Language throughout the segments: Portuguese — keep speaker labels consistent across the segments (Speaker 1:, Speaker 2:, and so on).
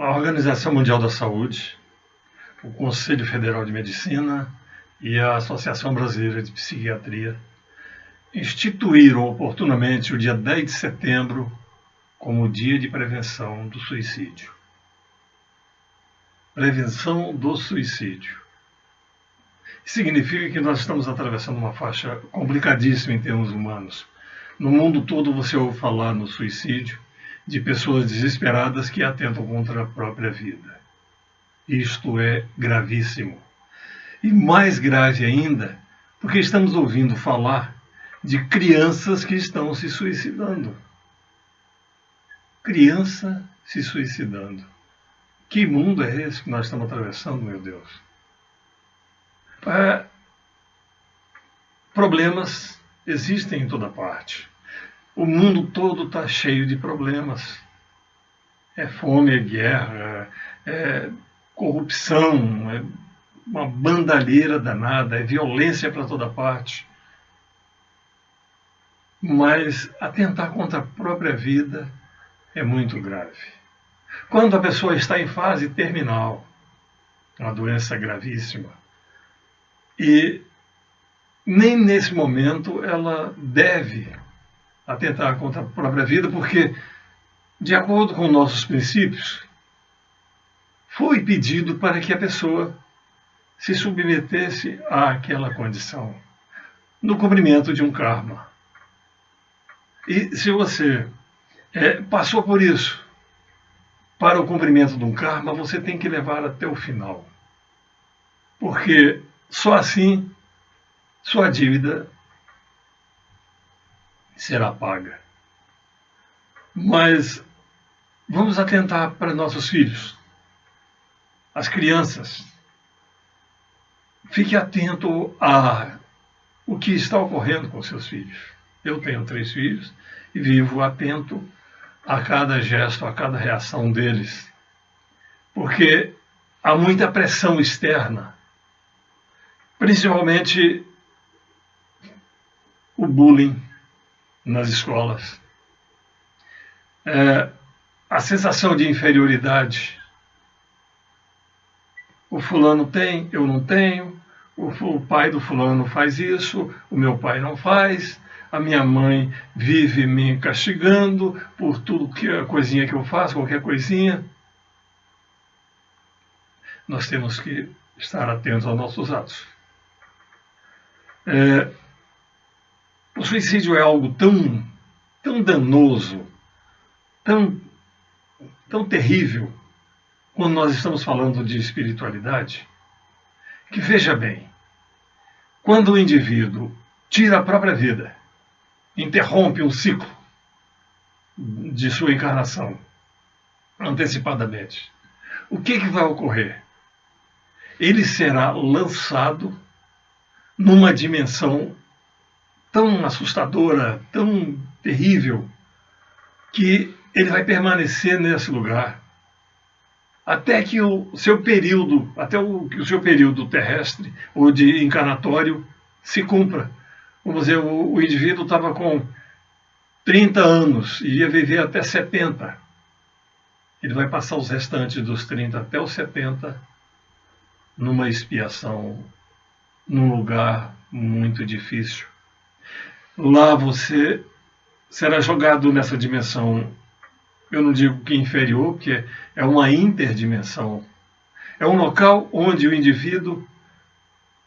Speaker 1: A Organização Mundial da Saúde, o Conselho Federal de Medicina e a Associação Brasileira de Psiquiatria instituíram oportunamente o dia 10 de setembro como Dia de Prevenção do Suicídio. Prevenção do suicídio. Significa que nós estamos atravessando uma faixa complicadíssima em termos humanos. No mundo todo você ouve falar no suicídio de pessoas desesperadas que atentam contra a própria vida. Isto é gravíssimo. E mais grave ainda, porque estamos ouvindo falar de crianças que estão se suicidando. Criança se suicidando. Que mundo é esse que nós estamos atravessando, meu Deus? Problemas existem em toda parte. O mundo todo está cheio de problemas. É fome, é guerra, é corrupção, é uma bandalheira danada, é violência para toda parte. Mas atentar contra a própria vida é muito grave. Quando a pessoa está em fase terminal, uma doença gravíssima, e nem nesse momento ela deve atentar contra a própria vida, porque, de acordo com nossos princípios, foi pedido para que a pessoa se submetesse àquela condição, no cumprimento de um karma. E se você passou por isso, para o cumprimento de um karma, você tem que levar até o final. Porque só assim sua dívida será paga. Mas vamos atentar para nossos filhos, as crianças. Fique atento a o que está ocorrendo com seus filhos. Eu tenho 3 filhos e vivo atento a cada gesto, a cada reação deles. Porque há muita pressão externa, principalmente o bullying nas escolas. A sensação de inferioridade. O fulano tem, eu não tenho. O pai do fulano faz isso, o meu pai não faz. A minha mãe vive me castigando por tudo que a coisinha que eu faço, qualquer coisinha. Nós temos que estar atentos aos nossos atos. O suicídio é algo tão danoso, tão terrível, quando nós estamos falando de espiritualidade, que veja bem, quando o indivíduo tira a própria vida, interrompe um ciclo de sua encarnação antecipadamente, o que vai ocorrer? Ele será lançado numa dimensão tão assustadora, tão terrível, que ele vai permanecer nesse lugar até que o seu período, terrestre ou de encarnatório se cumpra. Vamos dizer, o indivíduo estava com 30 anos e ia viver até 70. Ele vai passar os restantes dos 30 até os 70 numa expiação, num lugar muito difícil. Lá você será jogado nessa dimensão, eu não digo que inferior, porque é uma interdimensão. É um local onde o indivíduo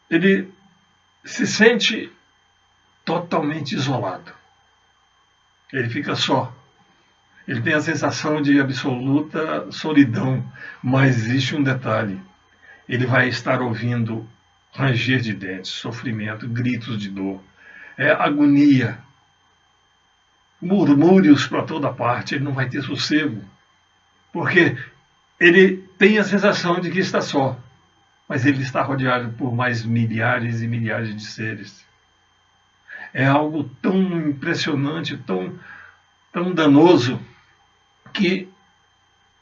Speaker 1: ele se sente totalmente isolado. Ele fica só. Ele tem a sensação de absoluta solidão, mas existe um detalhe. Ele vai estar ouvindo ranger de dentes, sofrimento, gritos de dor, agonia, murmúrios para toda parte. Ele não vai ter sossego, porque ele tem a sensação de que está só, mas ele está rodeado por mais milhares e milhares de seres. É algo tão impressionante, tão danoso, que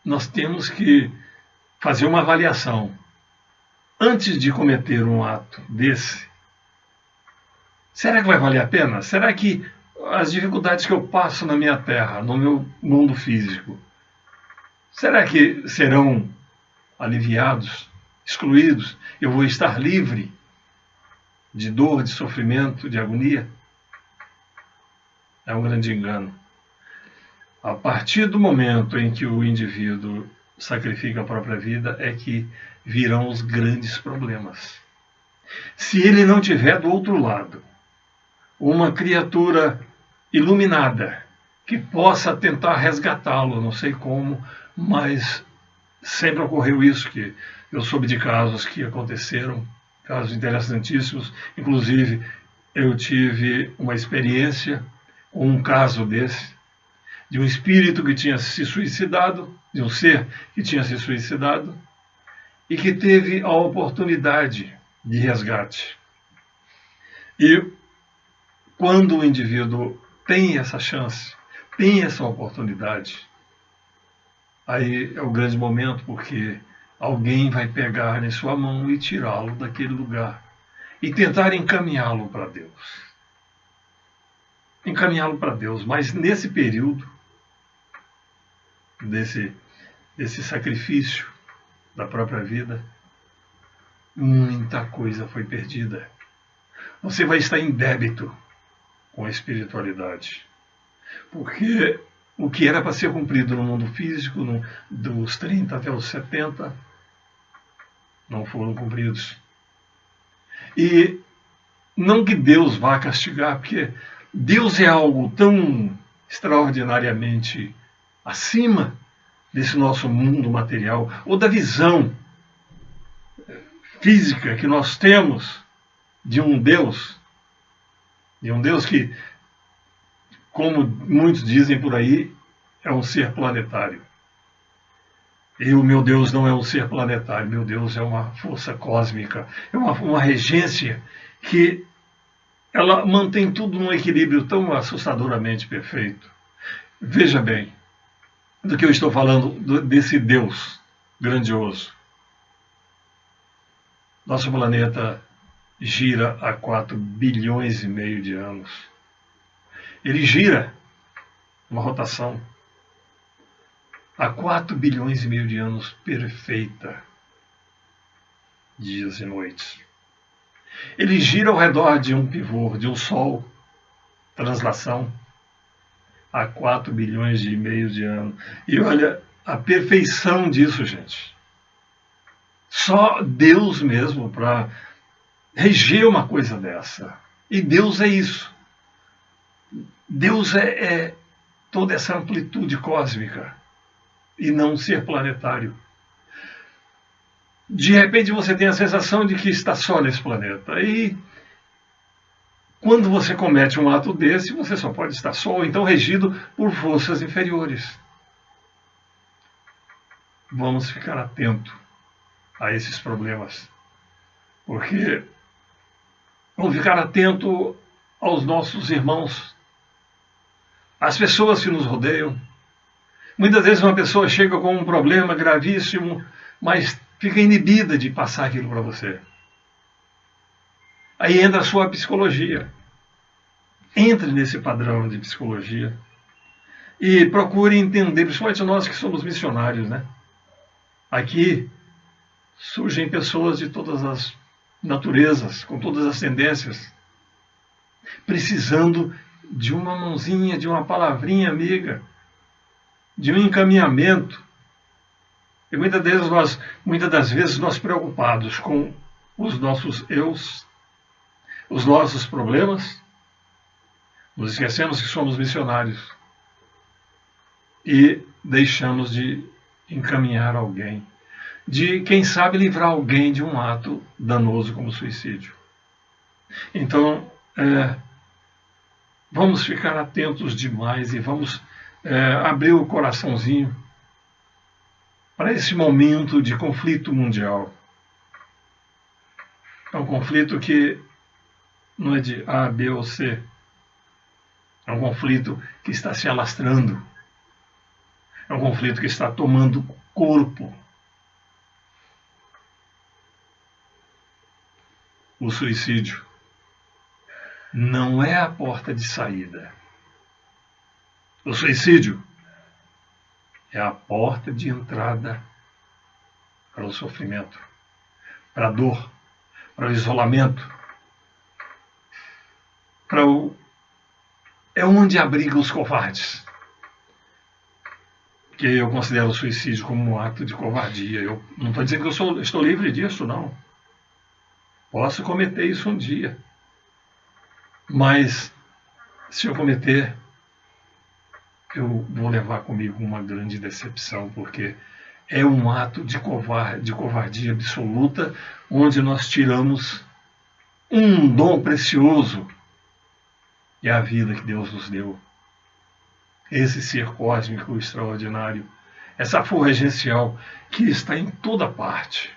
Speaker 1: nós temos que fazer uma avaliação. Antes de cometer um ato desse, será que vai valer a pena? Será que as dificuldades que eu passo na minha terra, no meu mundo físico, Será que serão aliviados, excluídos? Eu vou estar livre de dor, de sofrimento, de agonia? É um grande engano. A partir do momento em que o indivíduo sacrifica a própria vida, é que virão os grandes problemas. Se ele não tiver do outro lado uma criatura iluminada que possa tentar resgatá-lo, não sei como, mas sempre ocorreu isso, que eu soube de casos que aconteceram, casos interessantíssimos. Inclusive, eu tive uma experiência com um caso desse, de um espírito que tinha se suicidado, de um ser que tinha se suicidado, e que teve a oportunidade de resgate. E quando o indivíduo tem essa chance, tem essa oportunidade, aí é o grande momento, porque alguém vai pegar em sua mão e tirá-lo daquele lugar e tentar encaminhá-lo para Deus. Encaminhá-lo para Deus, mas nesse período desse sacrifício da própria vida, muita coisa foi perdida. Você vai estar em débito com a espiritualidade, porque o que era para ser cumprido no mundo físico, dos 30 até os 70, não foram cumpridos. E não que Deus vá castigar, porque Deus é algo tão extraordinariamente acima desse nosso mundo material, ou da visão física que nós temos de um Deus que, como muitos dizem por aí, é um ser planetário. E o meu Deus não é um ser planetário, meu Deus é uma força cósmica, é uma regência que ela mantém tudo num equilíbrio tão assustadoramente perfeito. Veja bem, do que eu estou falando, desse Deus grandioso. Nosso planeta gira há 4,5 bilhões de anos. Ele gira uma rotação há 4,5 bilhões de anos perfeita, dias e noites. Ele gira ao redor de um pivô, de um Sol, translação, há 4,5 bilhões de anos. E olha a perfeição disso, gente. Só Deus mesmo para reger uma coisa dessa. E Deus é isso. Deus é toda essa amplitude cósmica e não um ser planetário. De repente você tem a sensação de que está só nesse planeta. E quando você comete um ato desse, você só pode estar só, ou então regido por forças inferiores. Vamos ficar atentos a esses problemas, porque vamos ficar atento aos nossos irmãos, às pessoas que nos rodeiam. Muitas vezes uma pessoa chega com um problema gravíssimo, mas fica inibida de passar aquilo para você. Aí entra a sua psicologia. Entre nesse padrão de psicologia e procure entender, principalmente nós que somos missionários, né? Aqui surgem pessoas de todas as naturezas, com todas as tendências, precisando de uma mãozinha, de uma palavrinha amiga, de um encaminhamento. E muitas das vezes nós preocupados com os nossos eus, os nossos problemas, nos esquecemos que somos missionários e deixamos de encaminhar alguém, de, quem sabe, livrar alguém de um ato danoso como o suicídio. Então, vamos ficar atentos demais e vamos abrir o coraçãozinho para esse momento de conflito mundial. É um conflito que não é de A, B ou C. É um conflito que está se alastrando. É um conflito que está tomando corpo. O suicídio não é a porta de saída. O suicídio é a porta de entrada para o sofrimento, para a dor, para o isolamento, é onde abriga os covardes. Que eu considero o suicídio como um ato de covardia. Eu não estou dizendo que eu estou livre disso, não. Posso cometer isso um dia. Mas, se eu cometer, eu vou levar comigo uma grande decepção, porque é um ato de covardia absoluta, onde nós tiramos um dom precioso, e a vida que Deus nos deu. Esse ser cósmico extraordinário, essa força essencial que está em toda parte.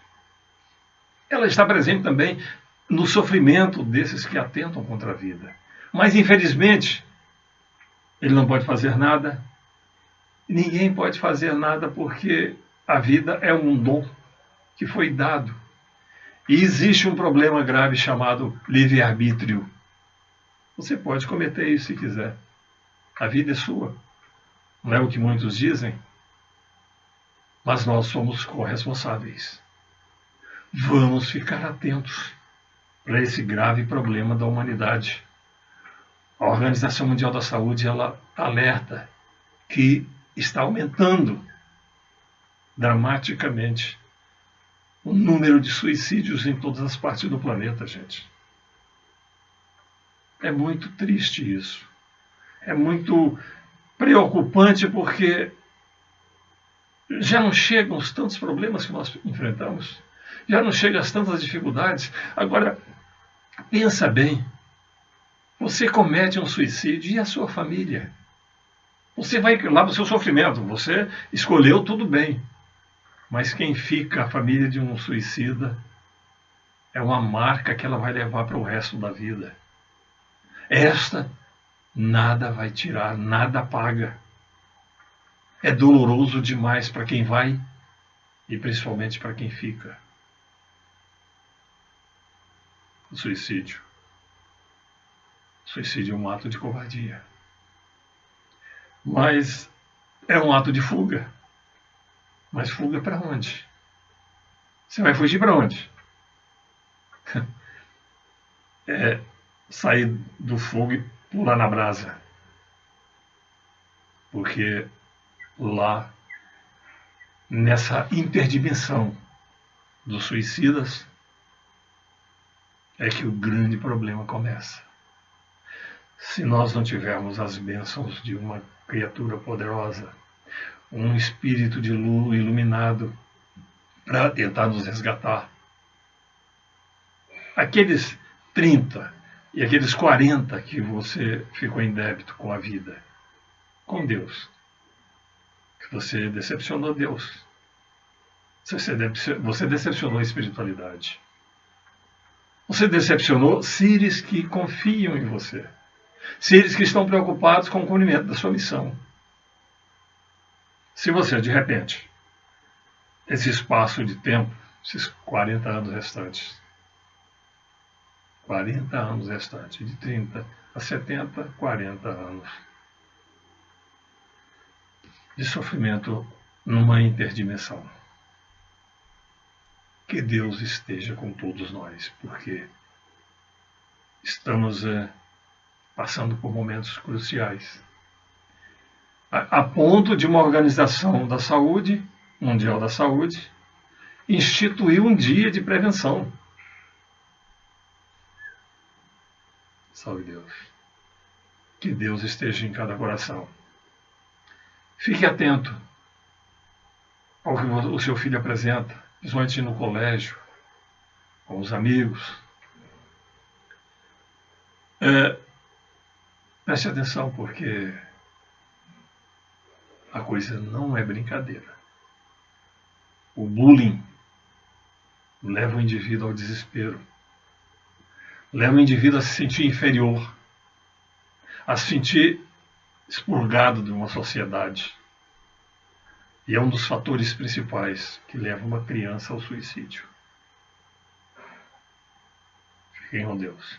Speaker 1: Ela está presente também no sofrimento desses que atentam contra a vida. Mas, infelizmente, ele não pode fazer nada. Ninguém pode fazer nada porque a vida é um dom que foi dado. E existe um problema grave chamado livre-arbítrio. Você pode cometer isso se quiser. A vida é sua. Não é o que muitos dizem, mas nós somos corresponsáveis. Vamos ficar atentos para esse grave problema da humanidade. A Organização Mundial da Saúde, ela alerta que está aumentando dramaticamente o número de suicídios em todas as partes do planeta, gente. É muito triste isso. É muito preocupante porque já não chegam os tantos problemas que nós enfrentamos, já não chegam as tantas dificuldades. Agora, pensa bem, você comete um suicídio e a sua família? Você vai lá no seu sofrimento, você escolheu tudo bem, mas quem fica, a família de um suicida, é uma marca que ela vai levar para o resto da vida. Esta nada vai tirar, nada apaga. É doloroso demais para quem vai e principalmente para quem fica. O suicídio. Suicídio é um ato de covardia. Mas é um ato de fuga. Mas fuga para onde? Você vai fugir para onde? É sair do fogo e pular na brasa. Porque lá, nessa interdimensão dos suicidas, é que o grande problema começa. Se nós não tivermos as bênçãos de uma criatura poderosa, um espírito de luz iluminado para tentar nos resgatar, aqueles 30 e aqueles 40 que você ficou em débito com a vida, com Deus, que você decepcionou Deus, você decepcionou a espiritualidade, você decepcionou seres que confiam em você, seres que estão preocupados com o cumprimento da sua missão. Se você, de repente, esse espaço de tempo, esses 40 anos restantes, 40 anos restantes, de 30 a 70, 40 anos de sofrimento numa interdimensão. Que Deus esteja com todos nós, porque estamos passando por momentos cruciais. A ponto de uma organização da saúde, mundial da saúde, instituir um dia de prevenção. Salve Deus. Que Deus esteja em cada coração. Fique atento ao que o seu filho apresenta, principalmente no colégio, com os amigos. Preste atenção, porque a coisa não é brincadeira. O bullying leva o indivíduo ao desespero. Leva o indivíduo a se sentir inferior, a se sentir expurgado de uma sociedade. E é um dos fatores principais que leva uma criança ao suicídio. Fiquem com Deus.